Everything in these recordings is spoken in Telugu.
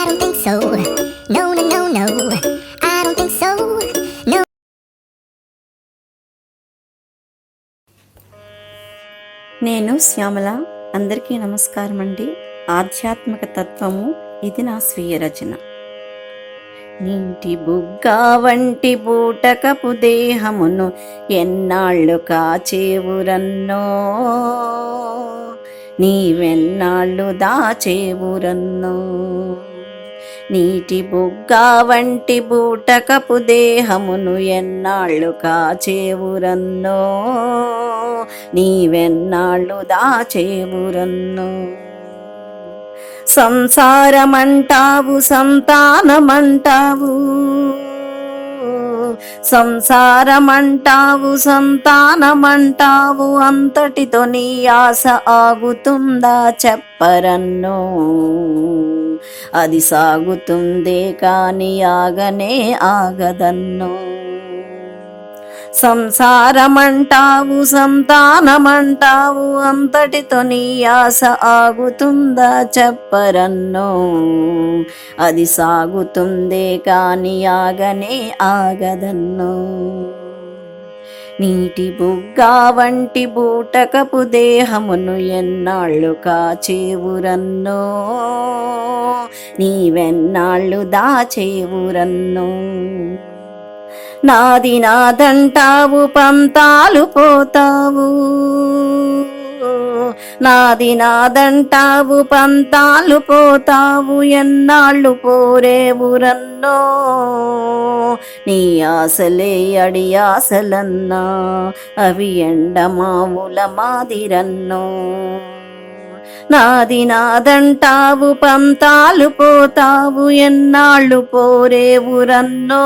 don't think so. No, no, no, no. I don't think so. No. నేను శ్యామల. అందరికీ నమస్కారం అండి. ఆధ్యాత్మిక తత్వము ఇది నా స్వీయ రచన. నీటి బుగ్గ వంటి బూటకపు దేహమును ఎన్నాళ్ళు కాచేవురన్నో, నీవెన్నాళ్ళు దాచేవురన్నో. నీటి బుగ్గ వంటి బూటకపు దేహమును ఎన్నాళ్ళు కాచేవురన్నో, నీవెన్నాళ్ళు దాచేవురన్నో. సంసారమంటావు సంతానమంటావు, సంసారమంటావు సంతానమంటావు, అంతటితో నీ ఆశ ఆగుతుందా చెప్పరన్నో. అది సాగుతుందే కాని ఆగనే ఆగదన్నో. సంసారమంటావు సంతానమంటావు, అంతటితో నీ ఆశ ఆగుతుందా చెప్పరన్నో. అది సాగుతుందే కాని ఆగనే ఆగదన్నో. నీటి బుగ్గ వంటి బూటకపు దేహమును ఎన్నాళ్ళు కాచేవురన్నో, నీవెన్నాళ్ళు దాచేవురన్నో. నాది నాదంటావు పంతాలు పోతావు, నాది నాదంటావు పంతాలు పోతావు, ఎన్నాళ్ళు పోరేవురన్నో. నీ ఆశలే అడి ఆశలన్నా, అవి ఎండమావుల మాదిరన్నో. నాది నాదంటావు పంతాలు పోతావు, ఎన్నాళ్ళు పోరేవురన్నో.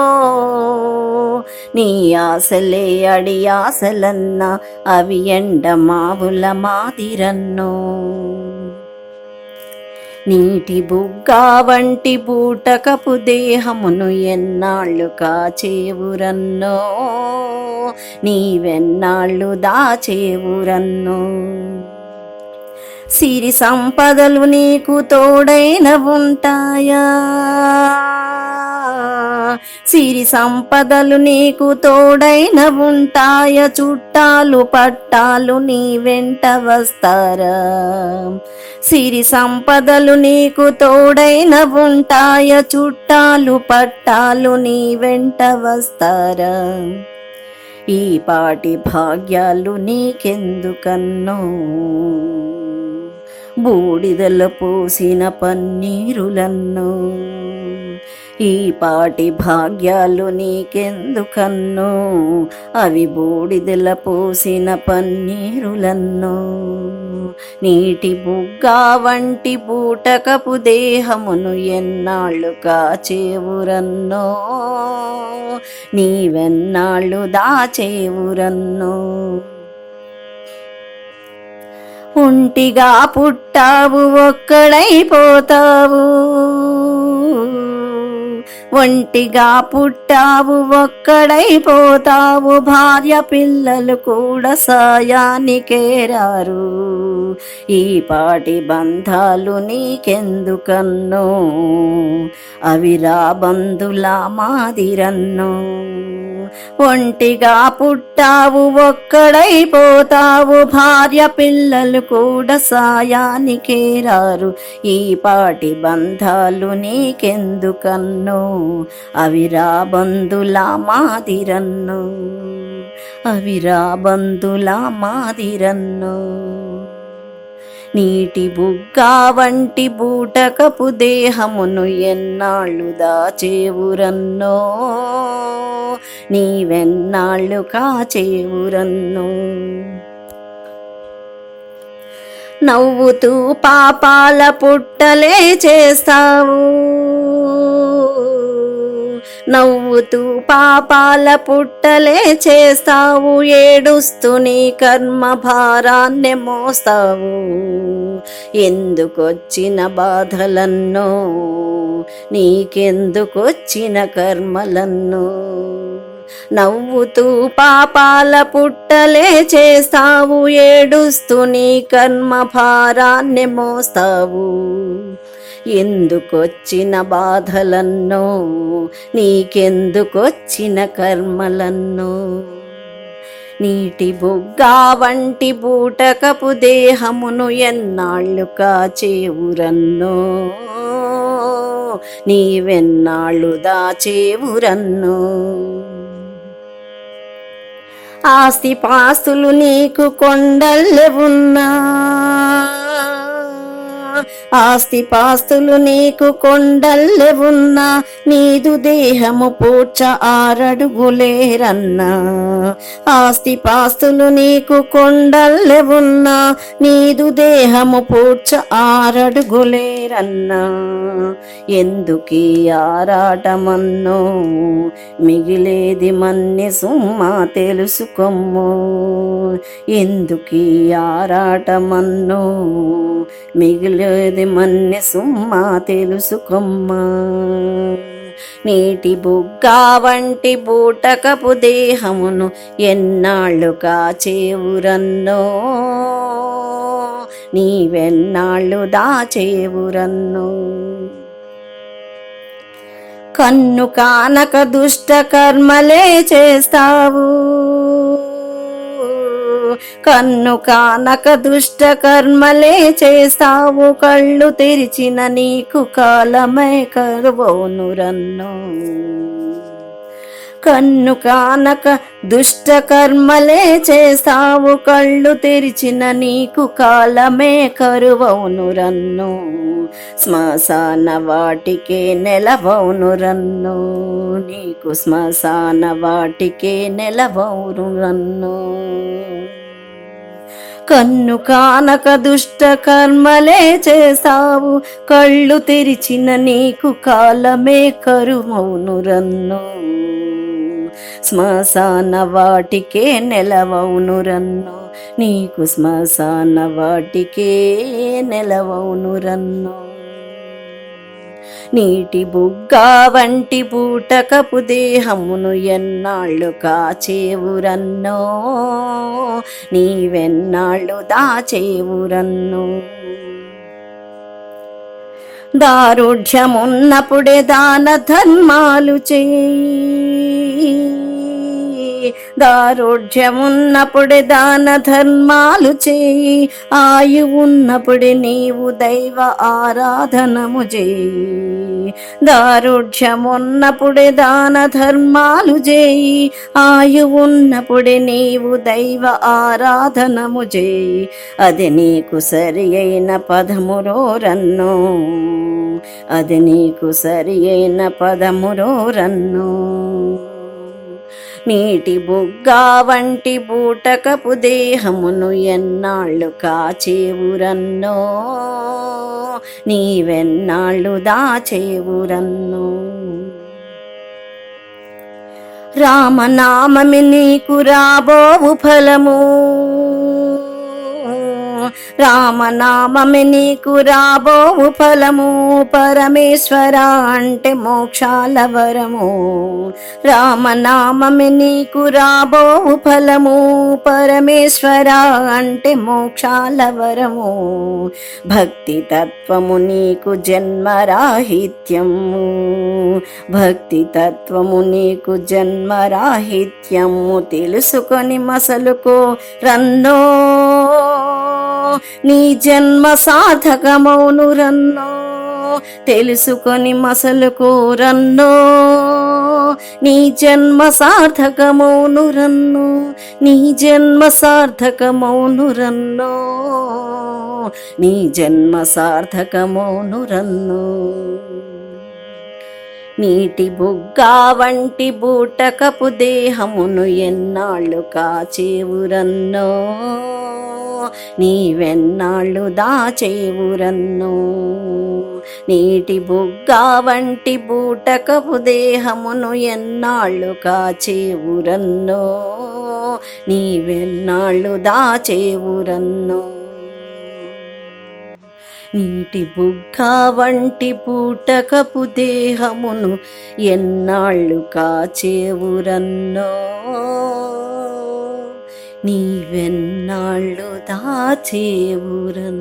నీ ఆశలే అడి ఆశలన్నా, అవి ఎండమావుల మాదిరన్నో. నీటి బుగ్గ వంటి బూటకపు దేహమును ఎన్నాళ్ళు కాచేవురన్నో, నీవెన్నాళ్ళు దాచేవురన్నో. సిరి సంపదలు నీకు తోడైన ఉంటాయా, సిరి సంపదలు నీకు తోడైన ఉంటాయ, చుట్టాలు పట్టాలు నీ వెంట వస్తారా. సిరి సంపదలు నీకు తోడైన ఉంటాయ, చుట్టాలు పట్టాలు నీ వెంట వస్తారా. ఈ పాటి భాగ్యాలు నీకెందుకన్నో, బూడిదల పోసిన పన్నీరులన్నో. ఈ పాటి భాగ్యాలు నీకెందుకన్నో, అవి బూడిదల పోసిన పన్నీరులన్నో. నీటి బుగ్గ వంటి బూటకపు దేహమును ఎన్నాళ్ళు కాచేవురన్నో, నీవెన్నాళ్ళు దాచేవురన్నో. ఒంటిగా పుట్టావు ఒక్కడైపోతావు, ఒంటిగా పుట్టావు ఒక్కడైపోతావు, భార్య పిల్లలు కూడా సాయానికే రారు. ఈ పాటి బంధాలు నీకెందుకన్నో, అవి రాబందులా మాదిరన్నో. ఒంటిగా పుట్టావు ఒక్కడైపోతావు, భార్య పిల్లలు కూడా సాయానికే రారు. ఈ పాటి బంధాలు నీకెందుకన్నో, అవి రాబందులా మాదిరన్నో, అవి రాబందులా మాదిరన్నో. నీటి బుగ్గ వంటి బూటకపు దేహమును ఎన్నాళ్ళు దాచేవురన్నో, నీవెన్నాళ్ళు కాచేవురన్నో. నవ్వుతూ పాపాల పుట్టలే చేస్తావు, నవ్వుతూ పాపాల పుట్టలే చేస్తావు, ఏడుస్తూ నీ కర్మ భారాన్ని మోస్తావు. ఎందుకొచ్చిన బాధలన్నో, నీకెందుకొచ్చిన కర్మలన్నో. నవ్వుతూ పాపాల పుట్టలే చేస్తావు, ఏడుస్తూ నీ కర్మ భారాన్ని మోస్తావు. ఎందుకొచ్చిన బాధలన్నో, నీకెందుకొచ్చిన కర్మలన్నో. నీటి బుగ్గా వంటి బూటకపు దేహమును ఎన్నాళ్ళు కాచేవురన్నో, నీవెన్నాళ్ళు దాచేవురన్నో. ఆస్తి పాస్తులు నీకు కొండల్లె ఉన్నా, ఆస్తి పాస్తులు నీకు కొండల్లె ఉన్నా, నీదు దేహము పూడ్చ ఆరడుగులేరన్నా. ఆస్తి పాస్తులు నీకు కొండల్లె ఉన్నా, నీదు దేహము పూడ్చ ఆరడుగులేరన్నా. ఎందుకీ ఆరాటమన్నో, మిగిలేది మన్నె సుమ్మా తెలుసుకొమ్ము. ఎందుకీ ఆరాటమన్నో, మిగిలేది మన్నె సుమ్మా తెలుసుకొమ్మా. నీటి బుగ్గా వంటి బూటకపు దేహమును ఎన్నాళ్ళు కాచేవురన్నో, నీవెన్నాళ్ళు దాచేవురన్నో. కన్ను కానక దుష్ట కర్మలే చేస్తావు, కన్ను కానక దుష్ట కర్మలే చేస్తావు. కళ్ళు తెరిచిన నీకు కాలమే కరువోనురన్నో. కన్ను కానక దుష్ట కర్మలే చేస్తావు. కళ్ళు తెరిచిన నీకు కాలమే కరువౌనురన్నో. శ్మశాన వాటికే నెలవౌనురన్నో, నీకు శ్మశాన వాటికే నెలవౌనురన్నో. కన్ను కానక దుష్ట కర్మలే చేస్తావు. కళ్ళు తెరిచిన నీకు కాలమే కరువౌనురన్నో. శ్మశాన వాటికే నెలవౌనురన్నో, నీకు శ్మశాన వాటికే నెలవౌనురన్నో. నీటి బుగ్గా వంటి బూటకపు దేహమును ఎన్నాళ్ళు కాచేవురన్నో, నీవెన్నాళ్ళు దాచేవురన్నో. దారుఢ్యమున్నప్పుడే దాన ధర్మాలు చేయి, దారుఢ్యమున్నప్పుడే దాన ధర్మాలు చేయి. ఆయువున్నప్పుడే నీవు దైవ ఆరాధనము చేయి. దారుఢ్యమున్నప్పుడే దాన ధర్మాలు చేయి. ఆయువున్నప్పుడే నీవు దైవ ఆరాధనము చేయి. అది నీకు సరి అయిన పదమురోరన్నో, అది నీకు సరి అయిన పదమురోరన్నో. నీటి బుగ్గా వంటి బూటకపు దేహమును ఎన్నాళ్ళు కాచేవురన్నో, నీవెన్నాళ్ళు దాచేవురన్నో. రామనామమి నీకు రాబోవు ఫలము, రామనామమి నీకు రాబోవు ఫలము. పరమేశ్వర అంటే మోక్షాల వరము. రామనామమి నీకు రాబోవు ఫలము. పరమేశ్వర అంటే మోక్షాల వరము. భక్తి తత్వము నీకు జన్మరాహిత్యము, భక్తి తత్వము నీకు జన్మరాహిత్యము. తెలుసుకొని మసలుకో రన్నో, నీ జన్మ సార్థకమౌనురన్నో. తెలుసుకొని మసలుకోరన్నో, నీ జన్మ సార్థకమౌనురన్నో, నీ జన్మ సార్థకమౌనురన్నో, నీ జన్మ సార్థకమౌనురన్నో. నీటి బుగ్గా వంటి బూటకపు దేహమును ఎన్నాళ్ళు కాచేవురన్నో, నీవెన్నాళ్ళు దాచేవురన్నో. నీటి బుగ్గా వంటి బూటకపు దేహమును ఎన్నాళ్ళు కాచేవురన్నో, నీవెన్నాళ్ళు దాచేవురన్నో. నీటి బుగ్గా వంటి బూటకపు దేహమును ఎన్నాళ్ళు కాచేవురన్నో, నీవెన్నాళ్ళు దాచేవురన్నో.